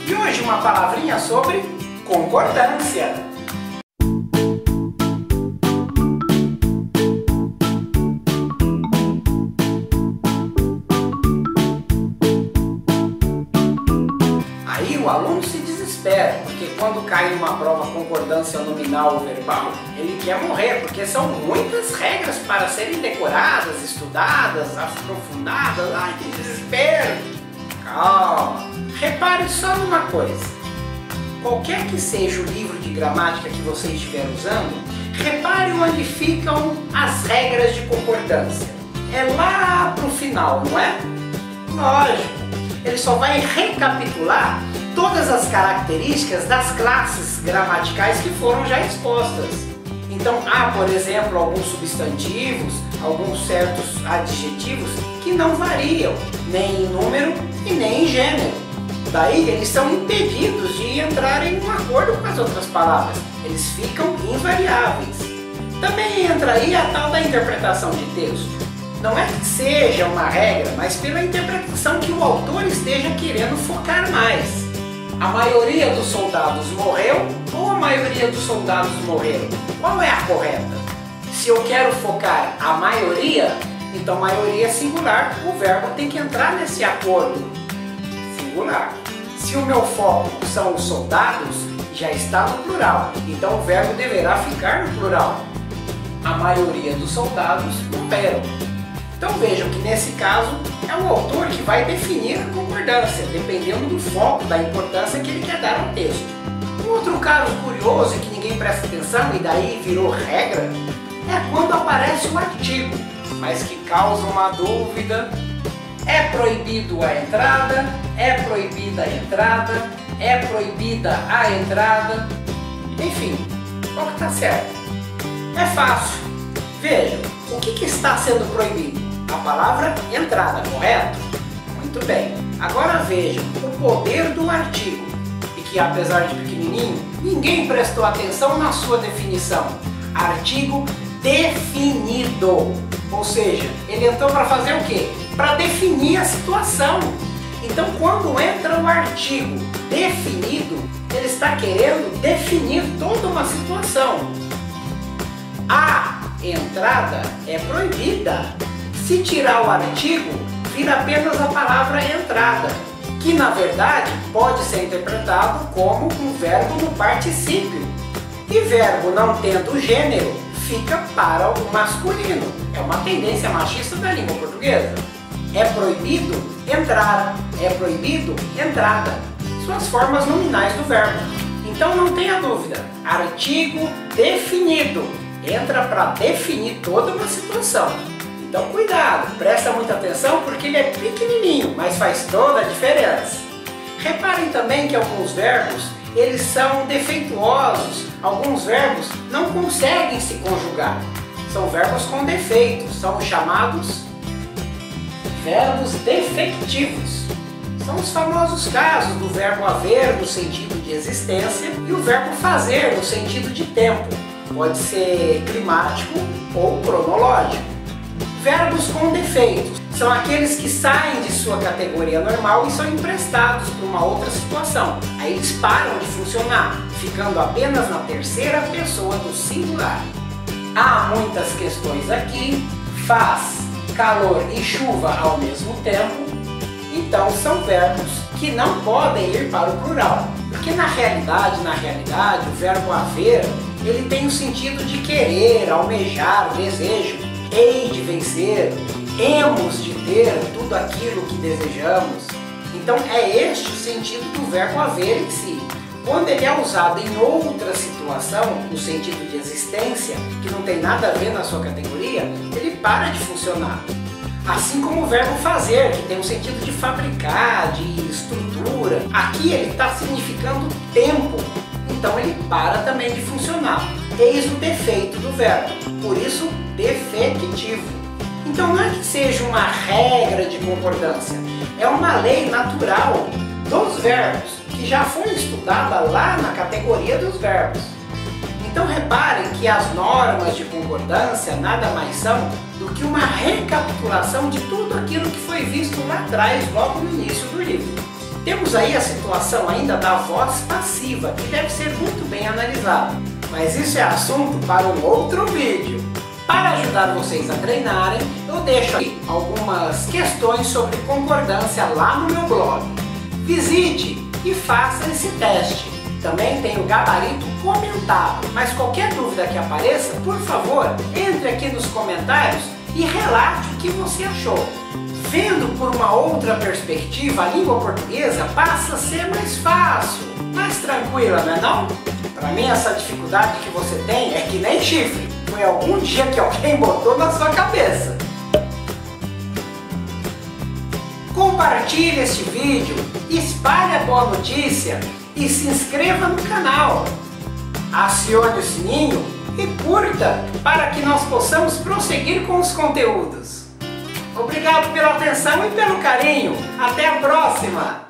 E hoje uma palavrinha sobre concordância. Aí o aluno se desespera, porque quando cai numa prova concordância nominal ou verbal, ele quer morrer, porque são muitas regras para serem decoradas, estudadas, aprofundadas. Ai, que desespero! Calma! Repare só numa coisa. Qualquer que seja o livro de gramática que você estiver usando, repare onde ficam as regras de concordância. É lá pro final, não é? Lógico! Ele só vai recapitular todas as características das classes gramaticais que foram já expostas. Então há, por exemplo, alguns substantivos, alguns certos adjetivos que não variam, nem em número e nem em gênero. Daí eles são impedidos de entrarem em um acordo com as outras palavras, eles ficam invariáveis. Também entra aí a tal da interpretação de texto. Não é que seja uma regra, mas pela interpretação que o autor esteja querendo focar mais. A maioria dos soldados morreu ou a maioria dos soldados morreram? Qual é a correta? Se eu quero focar a maioria, então maioria é singular, o verbo tem que entrar nesse acordo. Singular. Se o meu foco são os soldados, já está no plural, então o verbo deverá ficar no plural. A maioria dos soldados morreram. Então vejam que nesse caso é o autor que vai definir a concordância, dependendo do foco, da importância que ele quer dar ao texto. Um outro caso curioso e que ninguém presta atenção e daí virou regra, é quando aparece o artigo, mas que causa uma dúvida. É proibido a entrada, é proibida a entrada, é proibida a entrada, enfim, qual que está certo? É fácil. Vejam, o que está sendo proibido? A palavra entrada, correto? Muito bem. Agora vejam o poder do artigo, e que apesar de pequenininho, ninguém prestou atenção na sua definição. Artigo definido. Ou seja, ele entrou para fazer o quê? Para definir a situação. Então quando entra o artigo definido, ele está querendo definir toda uma situação. A entrada é proibida. Se tirar o artigo, vira apenas a palavra entrada, que na verdade pode ser interpretado como um verbo no particípio. E verbo não tendo gênero, fica para o masculino. É uma tendência machista da língua portuguesa. É proibido entrar, é proibido entrada. São as formas nominais do verbo. Então não tenha dúvida, artigo definido entra para definir toda uma situação. Então cuidado, presta muita atenção porque ele é pequenininho, mas faz toda a diferença. Reparem também que alguns verbos, eles são defeituosos. Alguns verbos não conseguem se conjugar. São verbos com defeitos, são os chamados verbos defectivos. São os famosos casos do verbo haver no sentido de existência e o verbo fazer no sentido de tempo. Pode ser climático ou cronológico. Verbos com defeitos são aqueles que saem de sua categoria normal e são emprestados para uma outra situação. Aí eles param de funcionar, ficando apenas na terceira pessoa do singular. Há muitas questões aqui. Faz calor e chuva ao mesmo tempo. Então são verbos que não podem ir para o plural. Porque na realidade, o verbo haver, ele tem o sentido de querer, almejar, desejo. Hei de vencer, hemos de ter tudo aquilo que desejamos. Então é este o sentido do verbo haver em si. Quando ele é usado em outra situação, no sentido de existência, que não tem nada a ver na sua categoria, ele para de funcionar. Assim como o verbo fazer, que tem um sentido de fabricar, de estrutura. Aqui ele está significando tempo, então ele para também de funcionar. Eis o defeito do verbo, por isso defectivo. Então não é que seja uma regra de concordância, é uma lei natural dos verbos, que já foi estudada lá na categoria dos verbos. Então reparem que as normas de concordância nada mais são do que uma recapitulação de tudo aquilo que foi visto lá atrás, logo no início do livro. Temos aí a situação ainda da voz passiva, que deve ser muito bem analisada. Mas isso é assunto para um outro vídeo. Para ajudar vocês a treinarem, eu deixo aí algumas questões sobre concordância lá no meu blog. Visite e faça esse teste. Também tem o gabarito comentado, mas qualquer dúvida que apareça, por favor, entre aqui nos comentários e relate o que você achou. Vendo por uma outra perspectiva, a língua portuguesa passa a ser mais fácil, mais tranquila, não é não? Para mim, essa dificuldade que você tem é que nem chifre. Foi algum dia que alguém botou na sua cabeça. Compartilhe este vídeo, espalhe a boa notícia e se inscreva no canal. Acione o sininho e curta para que nós possamos prosseguir com os conteúdos. Obrigado pela atenção e pelo carinho. Até a próxima!